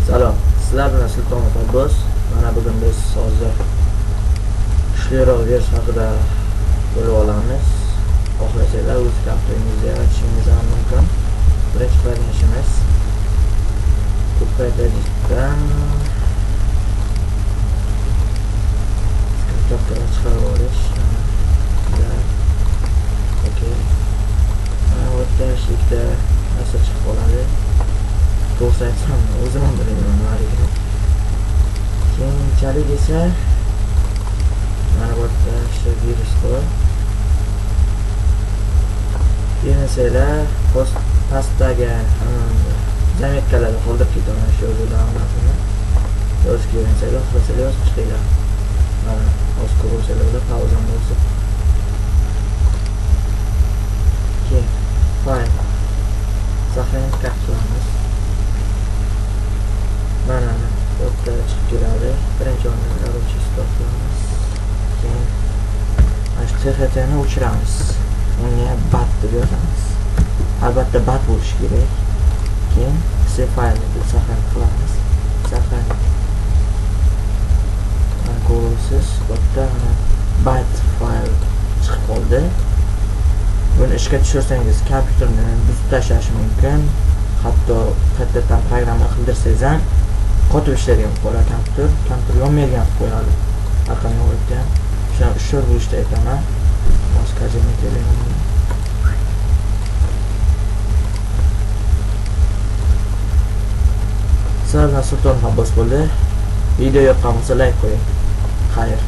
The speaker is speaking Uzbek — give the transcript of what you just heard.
Salom, sizlar bilan Sultonov Abbos. Mana bugun biz hozir kuchliroq vers haqida bo'lib olamiz. Xohlasanglar o'z kompyuteringizda yaratishingiz ham mumkin. Birinchi qiladigan ishimiz Coopedit'dan skriptlarni chiqarib olish. Okey. Mana bu tashlikda narsa chiqib qoladi. To'g'ri aytsam, o'zim ham bilmayman nimaligini. Keyinchalik esa mana bu yerda shu virus bor. Keyinsanglar pastdagi zametkalarni qoldirib ketaman shu o'zidan hammasini. Yozib keyinsanglar, xohlasanglar yozib chiqinglar. Mana hozir ko'rsanglar pauzam bo'lsa. Keyin fayl saqlanib qilamiz. Mana o'tda chiqib keladi. Birinchi o'rinda ravishni stop qilamiz. Keyin mana shu TXTni o'chiramiz. Unga bat deb yozamiz. Albatta bat bo'lishi kerak. Keyin save faylni saqlanib qilamiz. Saqlanib. Mana ko'rasiz, bo'tda bat fayl chiqib qoldi. Buni ishga tushirsangiz kompyuterni buzib tashlash mumkin. Hatto qaytadan programma qildirsangiz ham qotib ishlaydigan bo'ladi kompyuter yonmaydigan qilib qo'yadi. Aqlni o'rgatgan. Shuni ushur bo'lishda aytaman. Boshqacha telefonda. Sizlar bilan Sultonov Abbos bo'ldi. Video yoqqan bo'lsa like qo'ying. Xayr.